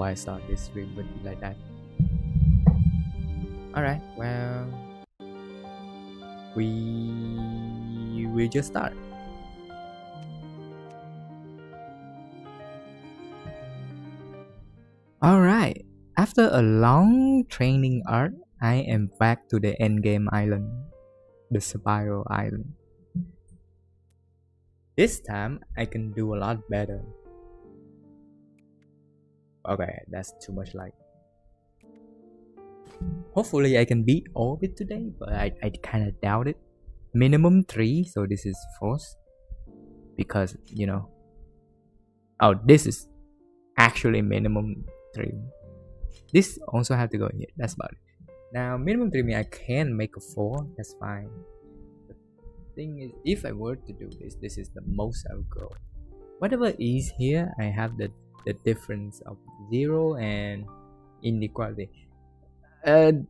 why I thought this stream would be like that. Alright, well, we will just start. Alright, after a long training arc, I am back to the Endgame Island, the Spiral Island. This time, I can do a lot better. Okay, that's too much light. Hopefully I can beat all of it today, but I kinda doubt it. Minimum 3, so this is forced. Because, you know... Oh, this is actually minimum 3. This also have to go here, that's about it. Now, minimum 3 means I can make a 4, that's fine. The thing is, if I were to do this, this is the most I would go. Whatever is here, I have the difference of 0 and inequality. Does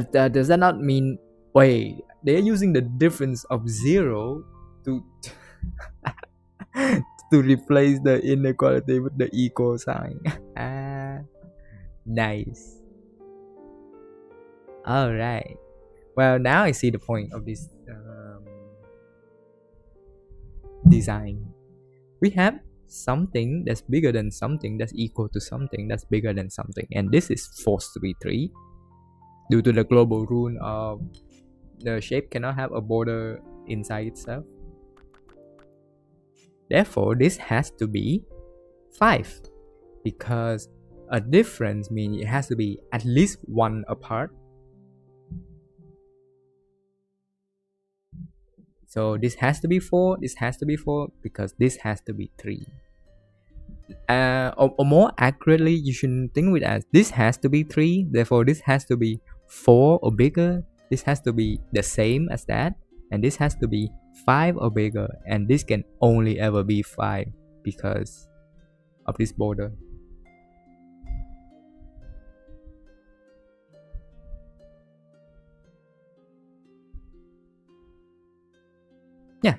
that not mean... Wait, they're using the difference of 0 to to replace the inequality with the equal sign. Nice. Alright. Well, now I see the point of this design. We have something that's bigger than something that's equal to something that's bigger than something, and this is forced to be 3 due to the global rule of the shape cannot have a border inside itself. Therefore, this has to be 5 because a difference means it has to be at least 1 apart. So this has to be 4, this has to be 4 because this has to be 3. Or more accurately, you should think with as this has to be 3, therefore this has to be 4 or bigger, this has to be the same as that, and this has to be 5 or bigger, and this can only ever be 5 because of this border. Yeah.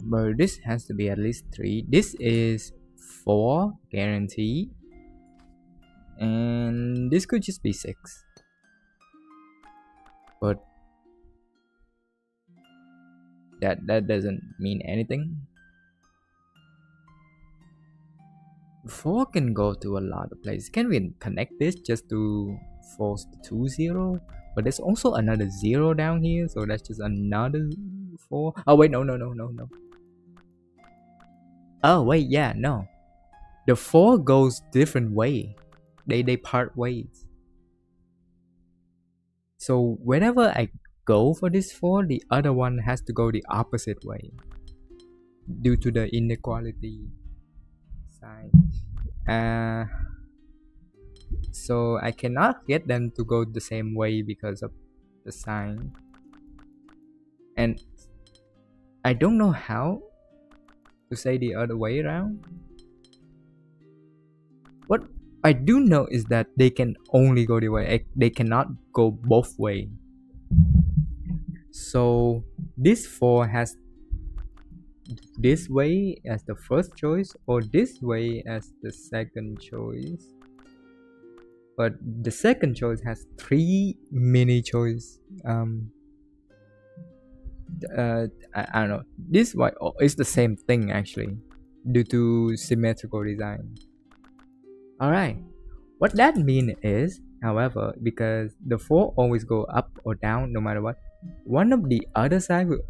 But this has to be at least 3. This is 4 guarantee, and this could just be 6. But that doesn't mean anything. 4 can go to a lot of places. Can we connect this just to force the 2 0? But there's also another 0 down here, so that's just another 4. Oh wait, no. Oh wait, yeah, no. The 4 goes different way. They part ways. So whenever I go for this 4, the other one has to go the opposite way due to the inequality sign. So I cannot get them to go the same way because of the sign, and I don't know how to say the other way around. What I do know is that they can only go the way, they cannot go both way. So this 4 has this way as the first choice or this way as the second choice, but the second choice has 3 mini choice. I don't know, this way is the same thing actually due to symmetrical design. Alright, what that means is, however, because the 4 always go up or down no matter what, one of the other side will...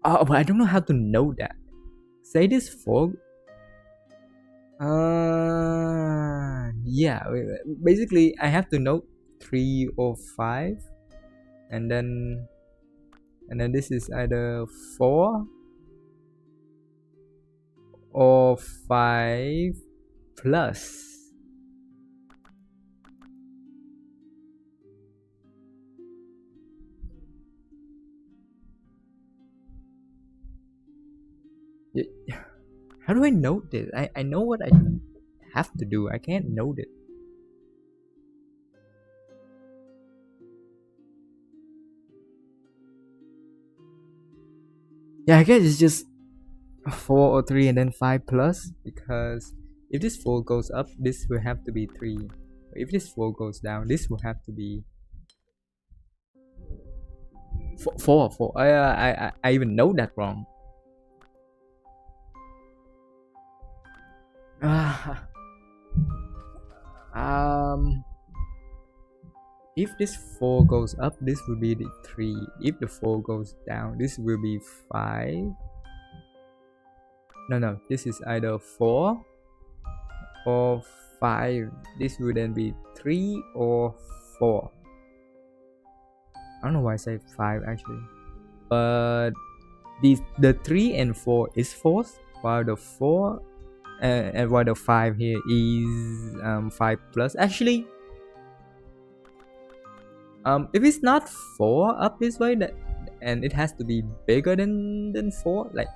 Oh, but I don't know how to know that. Say this 4... yeah, basically I have to know 3 or 5, and then and then this is either 4 or 5 plus. How do I note this? I know what I have to do. I can't note it. Yeah, I guess it's just 4 or 3 and then 5 plus, because if this 4 goes up, this will have to be 3. If this 4 goes down, this will have to be 4. I even know that wrong. If this 4 goes up, this will be the 3. If the 4 goes down, this will be 5. No, this is either 4 or 5. This will then be 3 or 4. I don't know why I say 5 actually. But the 3 and 4 is 4th, while the 4 and while the 5 here is 5 plus. Actually, if it's not 4 up this way, and it has to be bigger than 4, like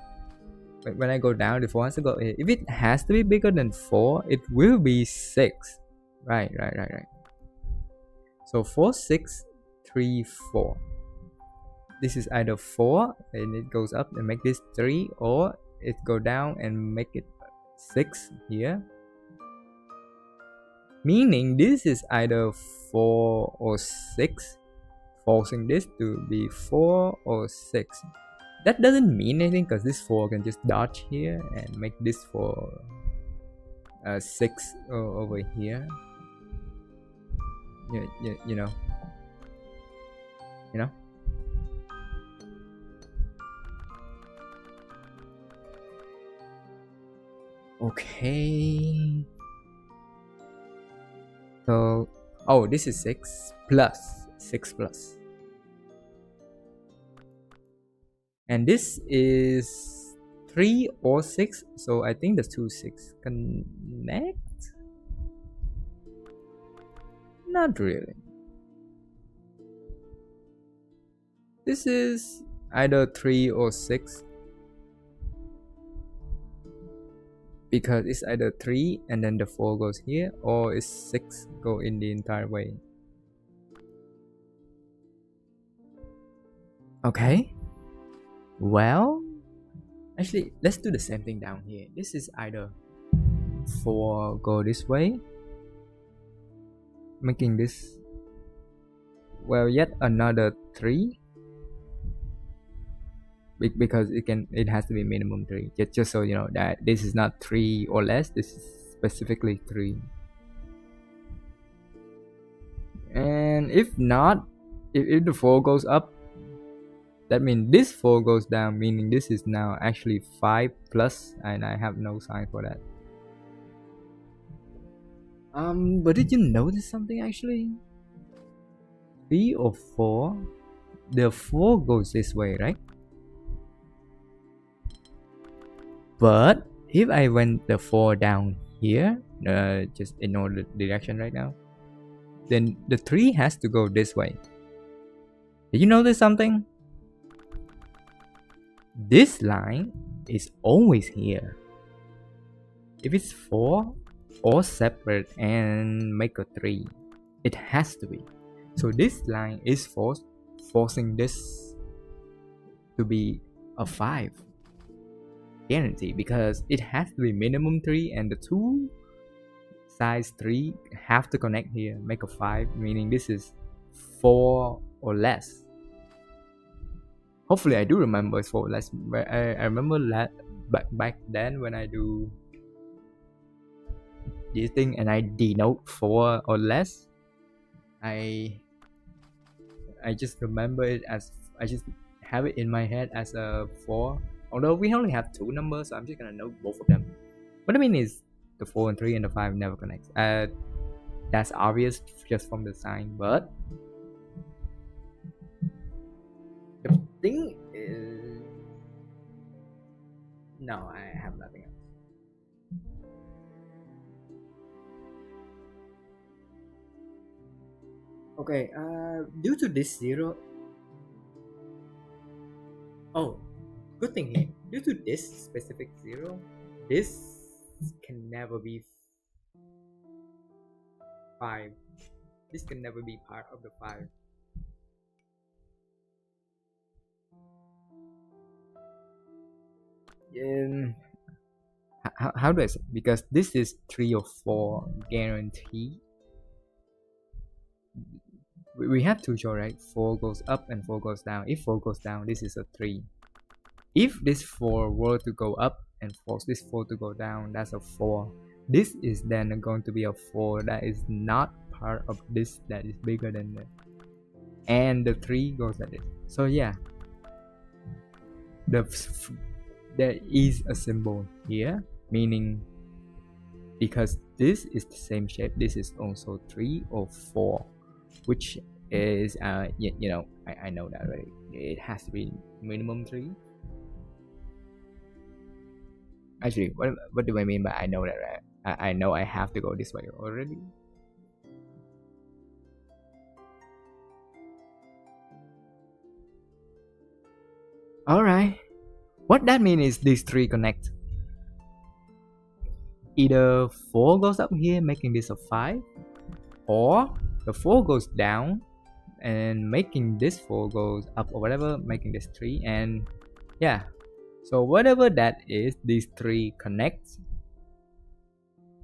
when I go down, the 4 has to go here. If it has to be bigger than 4, it will be 6. Right. So 4, 6, 3, 4. This is either 4 and it goes up and make this 3, or it go down and make it 6 here. Meaning this is either 4 or 6, forcing this to be 4 or 6. That doesn't mean anything because this 4 can just dodge here and make this 4 6 over here. You know. Okay. So, oh, this is 6 plus. 6 plus. And this is 3 or 6. So I think the 2, 6 connect? Not really. This is either 3 or 6. Because it's either 3 and then the 4 goes here, or it's 6 go in the entire way. Okay. Well, actually, let's do the same thing down here. This is either 4 go this way, making this, well, yet another 3. Because it has to be minimum 3, just so you know that this is not 3 or less, this is specifically 3. And if not, if the 4 goes up, that means this 4 goes down, meaning this is now actually 5 plus, and I have no sign for that. But did you notice something actually? 3 or 4, the 4 goes this way, right? But if I went the 4 down here, just ignore the direction right now, then the 3 has to go this way. Did you notice something? This line is always here. If it's 4 or separate and make a 3, it has to be. So this line is forcing this to be a 5. Guarantee, because it has to be minimum 3 and the 2 size 3 have to connect here, make a 5, meaning this is 4 or less. Hopefully I do remember it's 4 or less. I remember that back then when I do this thing and I denote 4 or less, I just remember it as, I just have it in my head as a 4. Although we only have 2 numbers, so I'm just gonna note both of them. What I mean is the 4 and 3 and the 5 never connects. That's obvious just from the sign, but thing is, no, I have nothing else. Okay, due to this zero, oh, good thing here. Due to this specific zero, this can never be 5. This can never be part of the 5. Um, how do I say? Because this is 3 or 4 guarantee. We have to show, right? 4 goes up and 4 goes down. If 4 goes down, this is a 3. If this 4 were to go up and force this 4 to go down, that's a 4. This is then going to be a 4 that is not part of this, that is bigger than that. And the 3 goes like this. So yeah, there is a symbol here, meaning because this is the same shape, this is also 3 or 4, which is you know, I know that, right? It has to be minimum 3. Actually, what do I mean by I know that, right? I know I have to go this way already. Alright, what that means is these 3 connect. Either 4 goes up here making this a 5, or the 4 goes down and making this 4 goes up or whatever, making this 3, and yeah. So whatever that is, these 3 connect.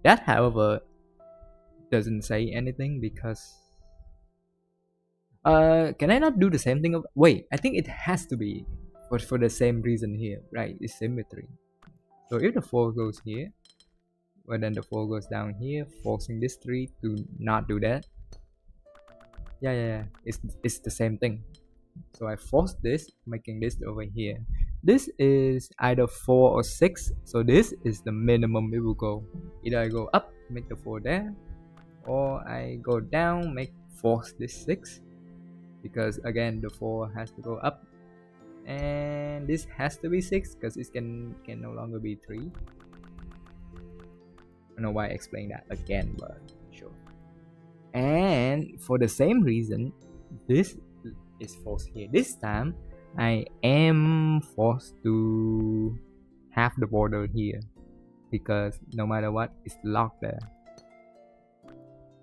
That, however, doesn't say anything because can I not do the same thing? Wait, I think it has to be for the same reason here, right? It's symmetry. So if the 4 goes here, well then the 4 goes down here, forcing this 3 to not do that. Yeah, it's the same thing. So I force this, making this over here. This is either 4 or 6, so this is the minimum it will go. Either I go up, make the 4 there, or I go down, make force this 6, because again the 4 has to go up, and this has to be 6 because it can no longer be 3. I don't know why I explain that again, but sure. And for the same reason, this is forced here. This time I am forced to have the border here because no matter what, it's locked there.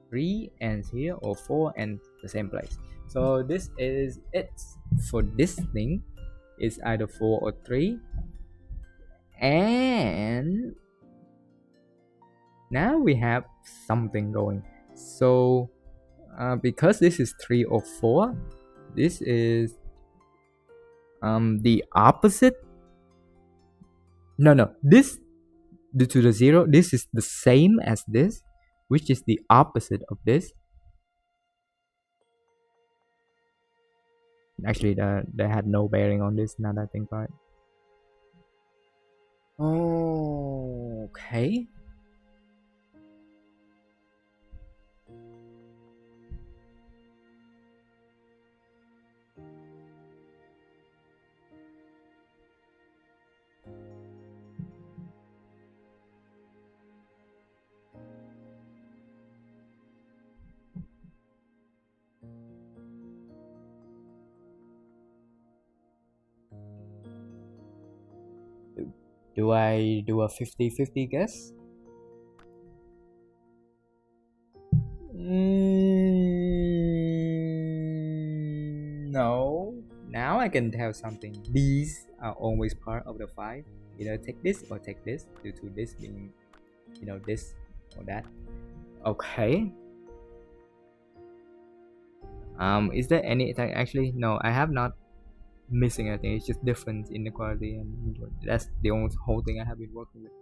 3 ends here, or 4 ends the same place. So this is it for this thing. It's either 4 or 3. And now we have something going. So because this is 3 or 4, this is the opposite. No, this due to the 0, this is the same as this, which is the opposite of this. Actually, they had no bearing on this, now that I think about it. Okay. Do I do a 50-50 guess? No. Now I can tell something. These are always part of the 5. Either take this or take this, due to this being, you know, this or that. Okay. Is there any actually no, I have not missing anything. It's just difference in the quality, and that's the only whole thing I have been working with.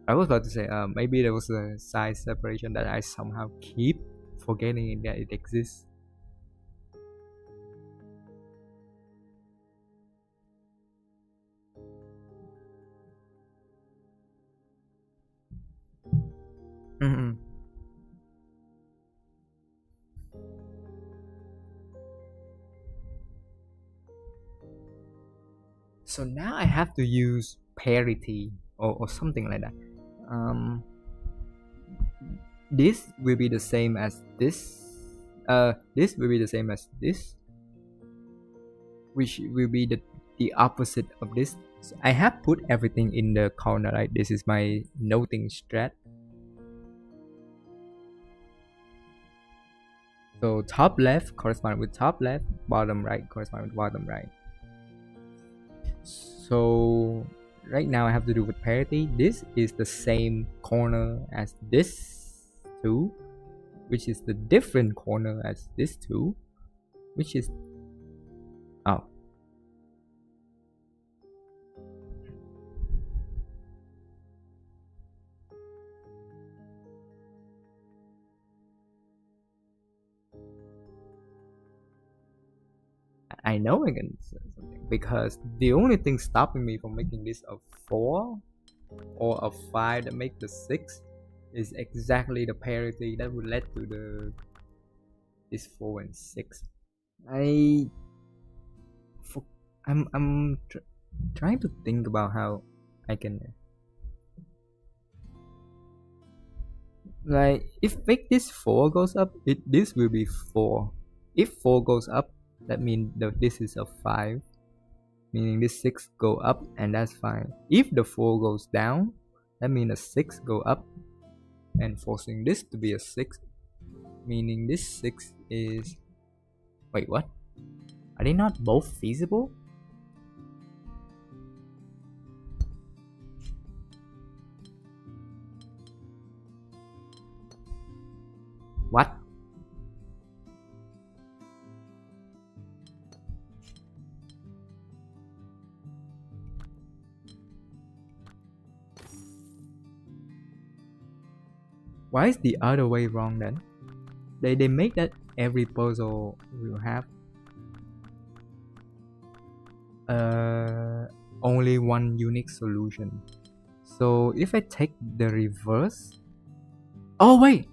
I was about to say maybe there was a size separation that I somehow keep forgetting that it exists. Mm-hmm. So now I have to use parity or something like that. This will be the same as this. This will be the same as this, which will be the opposite of this. So I have put everything in the corner, right? This is my noting strat. So top left correspond with top left, bottom right correspond with bottom right. So right now I have to do with parity. This is the same corner as this two, which is the different corner as this two, which is oh. I know I can say something because the only thing stopping me from making this a 4 or a 5 that make the 6 is exactly the parity that would lead to the this 4 and 6. I'm trying to think about how I can like if make this 4 goes up, this will be 4. If 4 goes up, that means this is a 5, meaning this 6 go up, and that's fine. If the 4 goes down, that means a 6 go up and forcing this to be a 6, meaning this 6 is... Wait, what? Are they not both feasible? What? Why is the other way wrong then? They make that every puzzle will have only one unique solution. So if I take the reverse... Oh wait!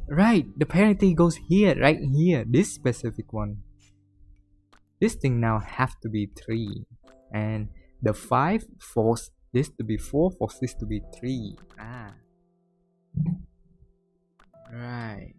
Right, the parity goes here, right here, this specific one. This thing now have to be 3. And the 5 force this to be 4, force this to be 3. Ah. Right.